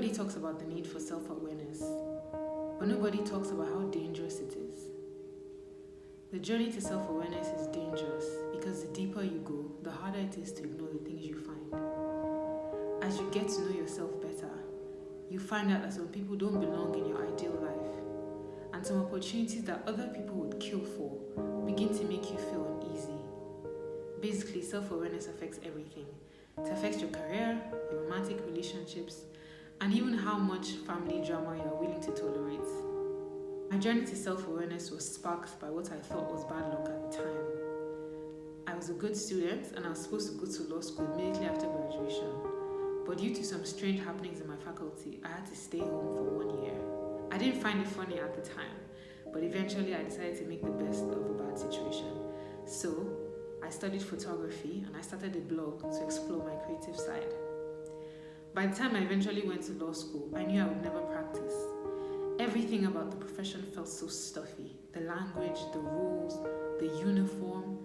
Everybody talks about the need for self-awareness, but nobody talks about how dangerous it is. The journey to self-awareness is dangerous because the deeper you go, the harder it is to ignore the things you find. As you get to know yourself better, you find out that some people don't belong in your ideal life, and some opportunities that other people would kill for begin to make you feel uneasy. Basically, self-awareness affects everything. It affects your career, your romantic relationships, and even how much family drama you are willing to tolerate. My journey to self-awareness was sparked by what I thought was bad luck at the time. I was a good student and I was supposed to go to law school immediately after graduation. But due to some strange happenings in my faculty, I had to stay home for 1 year. I didn't find it funny at the time, but eventually I decided to make the best of a bad situation. So, I studied photography and I started a blog to explore my creative side. By the time I eventually went to law school, I knew I would never practice. Everything about the profession felt so stuffy. The language, the rules, the uniform.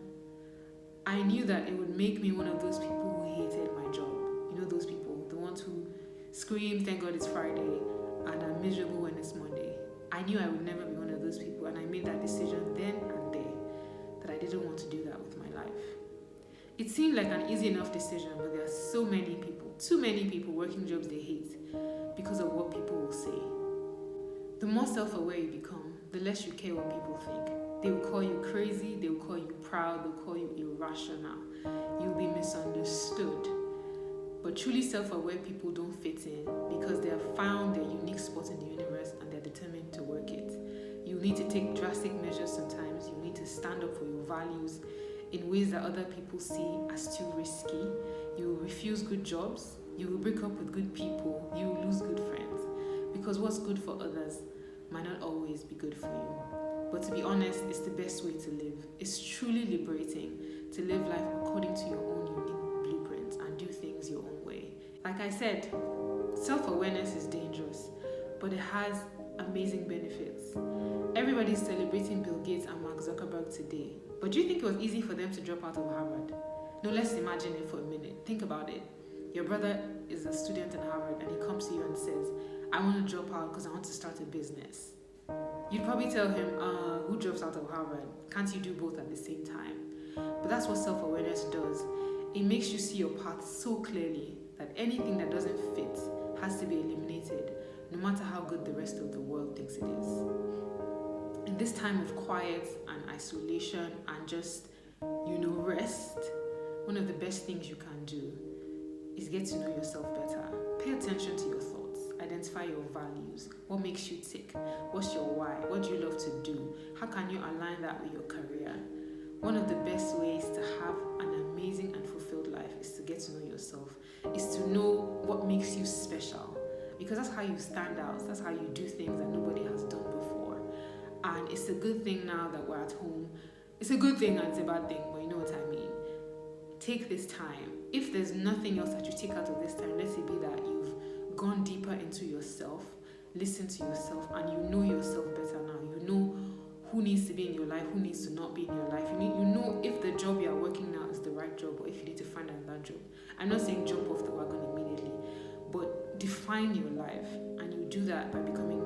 I knew that it would make me one of those people who hated my job. You know those people, the ones who scream, thank God it's Friday, and are miserable when it's Monday. I knew I would never be one of those people, and I made that decision then and there that I didn't want to do that with my life. It seemed like an easy enough decision, but there are so many people, too many people working jobs they hate because of what people will say. The more self-aware you become, the less you care what people think. They will call you crazy, they will call you proud, they'll call you irrational. You'll be misunderstood. But truly self-aware people don't fit in because they have found their unique spot in the universe and they're determined to work it. You need to take drastic measures sometimes. You need to stand up for your values in ways that other people see as too risky. You will refuse good jobs. You will break up with good people. You will lose good friends. Because what's good for others might not always be good for you. But to be honest, it's the best way to live. It's truly liberating to live life according to your own unique blueprint and do things your own way. Like I said, self-awareness is dangerous, but it has amazing benefits. Everybody's celebrating Bill Gates and Mark Zuckerberg today. But do you think it was easy for them to drop out of Harvard? No, let's imagine it for a minute. Think about it. Your brother is a student in Harvard and he comes to you and says, I want to drop out because I want to start a business. You'd probably tell him, who drops out of Harvard? Can't you do both at the same time? But that's what self-awareness does. It makes you see your path so clearly that anything that doesn't fit has to be eliminated, no matter how good the rest of the world thinks it is. In this time of quiet and isolation and just, rest, one of the best things you can do is get to know yourself better. Pay attention to your thoughts. Identify your values. What makes you tick? What's your why? What do you love to do? How can you align that with your career? One of the best ways to have an amazing and fulfilled life is to get to know yourself, is to know what makes you special. Because that's how you stand out. That's how you do things that nobody has done before. And it's a good thing now that we're at home. It's a good thing and it's a bad thing, but you know what I mean. Take this time. If there's nothing else that you take out of this time, let it be that you've gone deeper into yourself, listen to yourself, and you know yourself better now. You know who needs to be in your life, who needs to not be in your life. You know if the job you are working now is the right job or if you need to find another job. I'm not saying jump off the wagon immediately, but define your life, and you do that by becoming